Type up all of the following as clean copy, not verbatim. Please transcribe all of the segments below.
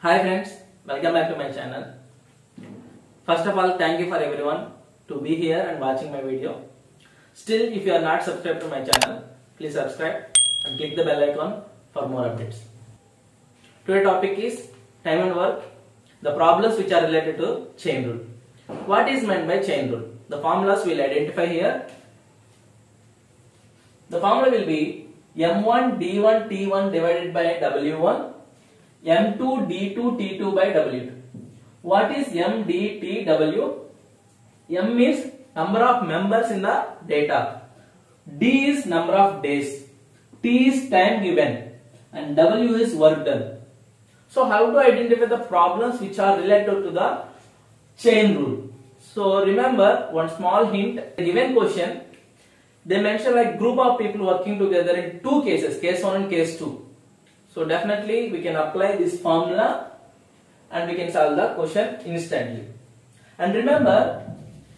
Hi friends, welcome back to my channel. First of all, thank you for everyone to be here and watching my video. Still, if you are not subscribed to my channel, please subscribe and click the bell icon for more updates. Today's topic is time and work, the problems which are related to chain rule. What is meant by chain rule? The formulas we'll identify here. The formula will be M1 D1 T1 divided by W1, M2 D2 T2 by W2. What is M, D, T, W? M is number of members in the data. D is number of days. T is time given. And W is work done. So how to identify the problems which are related to the chain rule? So remember one small hint. A given question, they mention like group of people working together in two cases, case 1 and case 2. So definitely we can apply this formula and we can solve the question instantly. And remember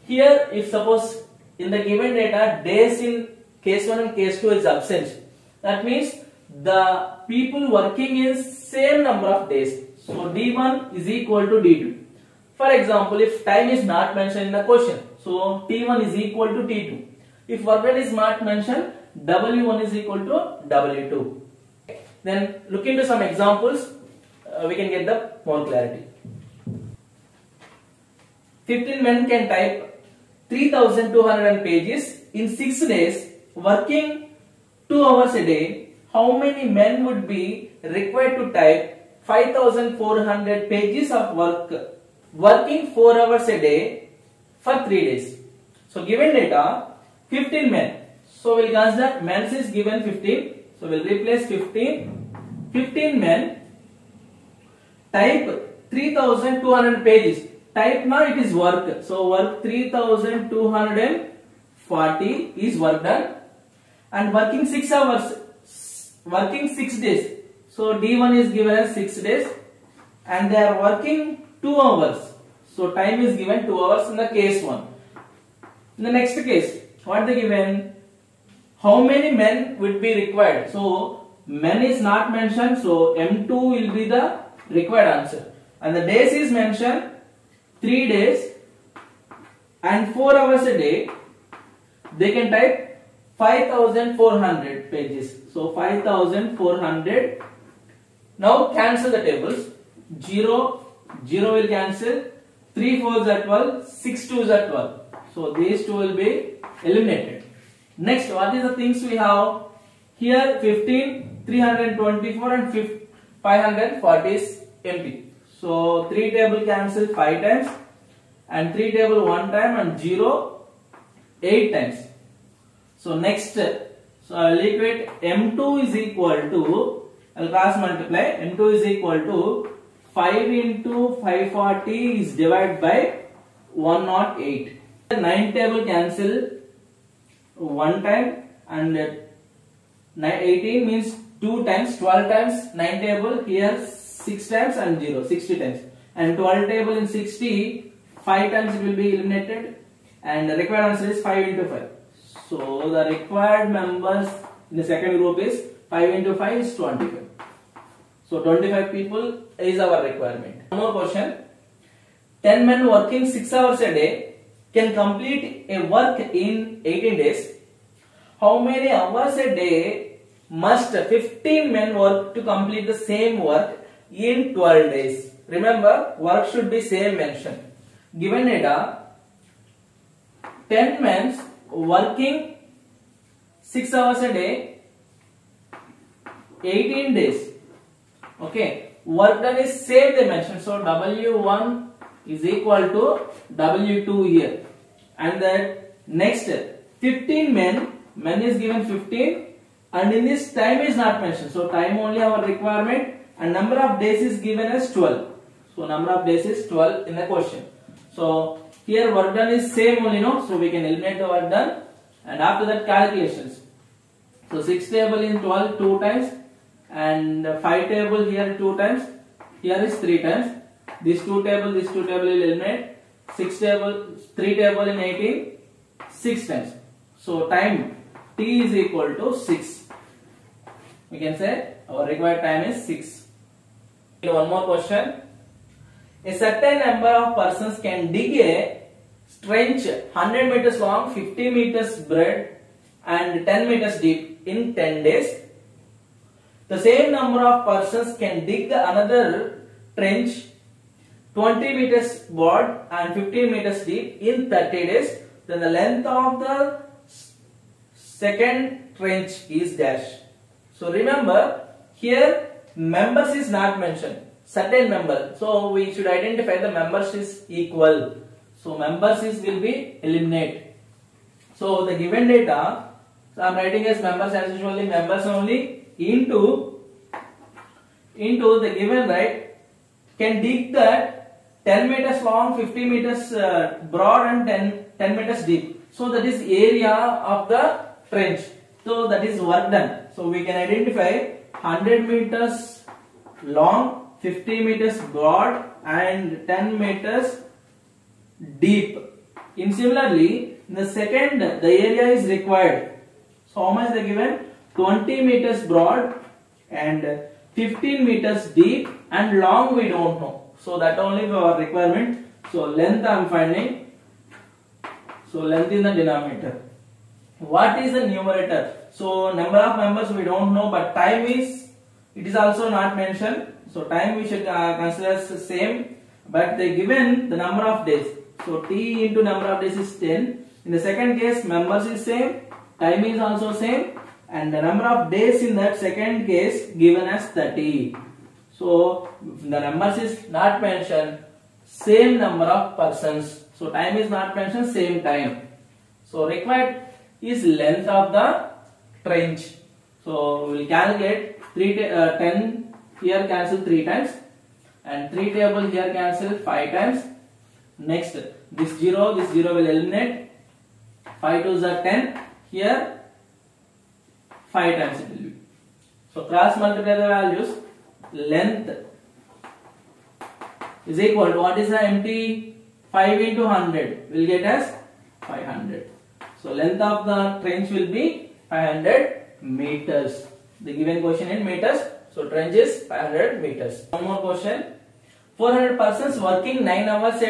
here, if suppose in the given data days in case 1 and case 2 is absent, that means the people working in same number of days. So D1 is equal to D2. For example, if time is not mentioned in the question, so T1 is equal to T2. If work done is not mentioned, W1 is equal to W2. Then look into some examples, we can get the more clarity. 15 men can type 3200 pages in 6 days, working 2 hours a day. How many men would be required to type 5400 pages of work, working 4 hours a day for 3 days? So given data 15 men. So we'll consider men is given 15. So we'll replace 15. 15 men type 3200 pages. Type now it is work. So work 3240 is work done. And working 6 hours. Working 6 days. So D1 is given as 6 days. And they are working 2 hours. So time is given 2 hours in the case 1. In the next case, what they given? How many men would be required? So men is not mentioned, so M2 will be the required answer. And the days is mentioned 3 days and 4 hours a day. They can type 5400 pages. So 5400. Now cancel the tables. 0 will cancel. 3 4s are 12. 6 2s are 12. So these two will be eliminated. Next, what is the things we have? Here 15, 324 and 540 is empty. So 3 table cancel 5 times and 3 table 1 time and 0 8 times. So next, so I will equate M2 is equal to, I will cross multiply, M2 is equal to 5 into 540 is divided by 108. 9 table cancel 1 time and 18 means 2 times, 12 times 9 table, here 6 times and 0, 60 times. And 12 table in 60, 5 times it will be eliminated and the required answer is 5 into 5. So the required members in the second group is 5 into 5 is 25. So 25 people is our requirement. One more question. 10 men working 6 hours a day can complete a work in 18 days. How many hours a day must 15 men work to complete the same work in 12 days? Remember, work should be same mention. Given data, 10 men working 6 hours a day, 18 days. Okay, work done is same dimension. So W1 is equal to W2 here. And that next 15 men is given 15 and in this time is not mentioned. So time only our requirement and number of days is given as 12. So number of days is 12 in the question. So here work done is same only, no? So we can eliminate the work done and after that calculations. So 6 table in 12 2 times and 5 table here 2 times. Here is 3 times. This 2 table will eliminate. 6 table, 3 table in 18, 6 times. So time T is equal to 6. We can say our required time is 6. One more question. A certain number of persons can dig a trench 100 meters long, 50 meters broad and 10 meters deep in 10 days. The same number of persons can dig another trench 20 meters broad and 15 meters deep in 30 days. Then the length of the second trench is dash. So remember, here members is not mentioned, certain member. So we should identify the members is equal. So members is will be eliminate. So the given data, so I am writing as members as usually, members only into the given, right, can dig that 10 meters long, 50 meters broad and 10 meters deep. So that is area of the trench. So that is work done. So we can identify 100 meters long, 50 meters broad and 10 meters deep. In similarly, in the second, the area is required. So how much they given? 20 meters broad and 15 meters deep, and long we don't know. So that only our requirement. So length I am finding. So length is the denominator. What is the numerator? So number of members we don't know, but time is, it is also not mentioned. So time we should consider as the same, but they given the number of days. So t into number of days is 10. In the second case, members is same, time is also same, and the number of days in that second case given as 30. So the numbers is not mentioned, same number of persons. So time is not mentioned, same time. So required is length of the trench. So we will calculate 10 here cancel 3 times and 3 table here cancel 5 times. Next this 0 will eliminate. 5 2s are 10, here 5 times it will be. So cross multiply the values. Length is equal to, what is the empty? 5 into 100 will get as 500. So length of the trench will be 500 meters. The given question in meters. So trench is 500 meters. One more question. 400 persons working 9 hours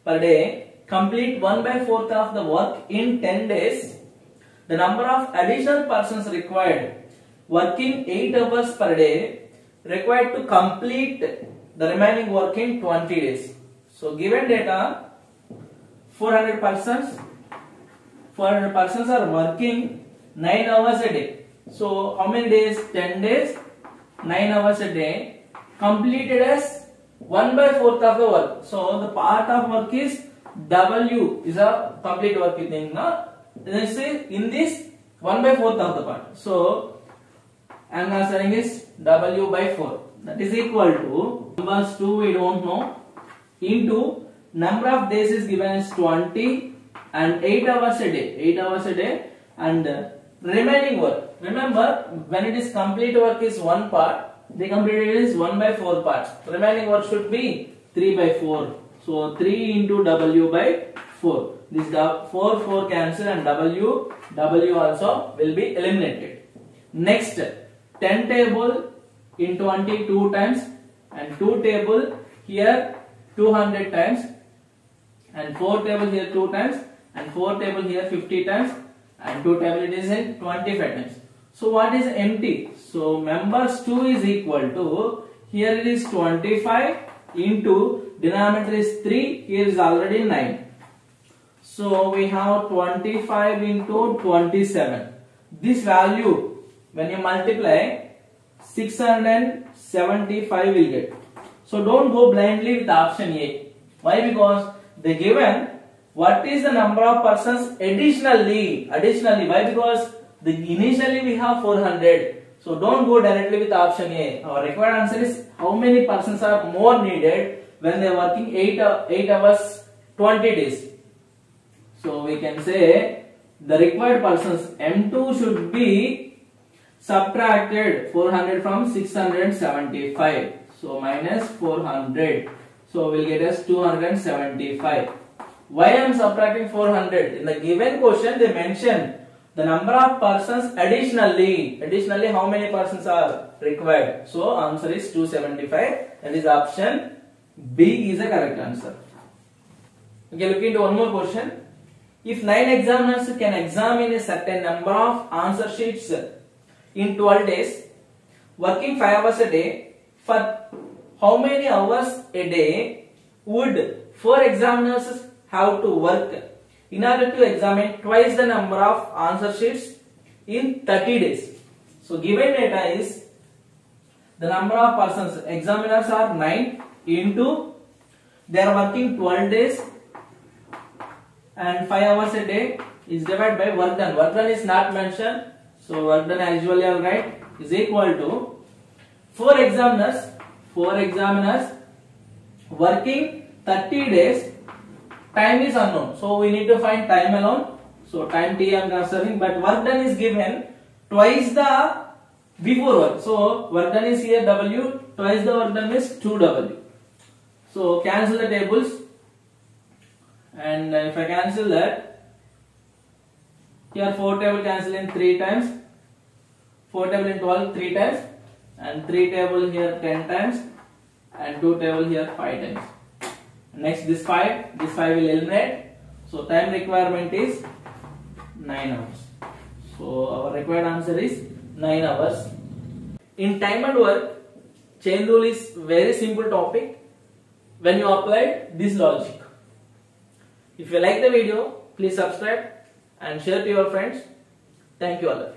per day complete 1/4 of the work in 10 days. The number of additional persons required working 8 hours per day required to complete the remaining work in 20 days. So given data, 400 persons are working 9 hours a day. So how many days? 10 days, 9 hours a day, completed as 1/4 of the work. So the part of work is W is a complete work thing. This is in this 1/4 of the part. So I am answering is W by 4. That is equal to numbers 2 we don't know into number of days is given as 20 and 8 hours a day. 8 hours a day and remaining work. Remember, when it is complete work is one part, the completed is 1/4 parts. Remaining work should be 3/4. So 3 into W by 4. This 4 cancel and W also will be eliminated. Next, 10 table in 20 2 times and 2 table here 200 times and 4 table here 2 times and 4 table here 50 times and 2 table it is in 25 times. So what is empty? So members 2 is equal to, here it is 25 into denominator is 3, here is already 9. So we have 25 into 27. This value when you multiply 675 will get. So don't go blindly with option A. Why? Because they given what is the number of persons additionally. Why? Because initially we have 400. So don't go directly with option A. Our required answer is how many persons are more needed when they are working 8 hours 20 days. So we can say the required persons M2 should be subtracted 400 from 675. So minus 400. So we'll get as 275. Why I am subtracting 400? In the given question they mention the number of persons additionally. Additionally how many persons are required? So answer is 275. That is option B is the correct answer. Okay, look into one more question. If 9 examiners can examine a certain number of answer sheets in 12 days, working 5 hours a day, for how many hours a day would 4 examiners have to work in order to examine twice the number of answer sheets in 30 days? So given data is the number of persons, examiners are 9 into they are working 12 days and 5 hours a day is divided by work done. Work done is not mentioned, so work done as usually I will write is equal to 4 examiners working 30 days. Time is unknown, so we need to find time alone. So time t I am considering, but work done is given twice the before work. So work done is here W, twice the work done is 2W. So cancel the tables, and if I cancel that, here 4 table cancel in 3 times, 4 table in 12 3 times, and 3 table here 10 times, and 2 table here 5 times. Next this 5 will eliminate. So time requirement is 9 hours. So our required answer is 9 hours. In time and work, chain rule is very simple topic when you apply this logic. If you like the video, please subscribe and share to your friends. Thank you all.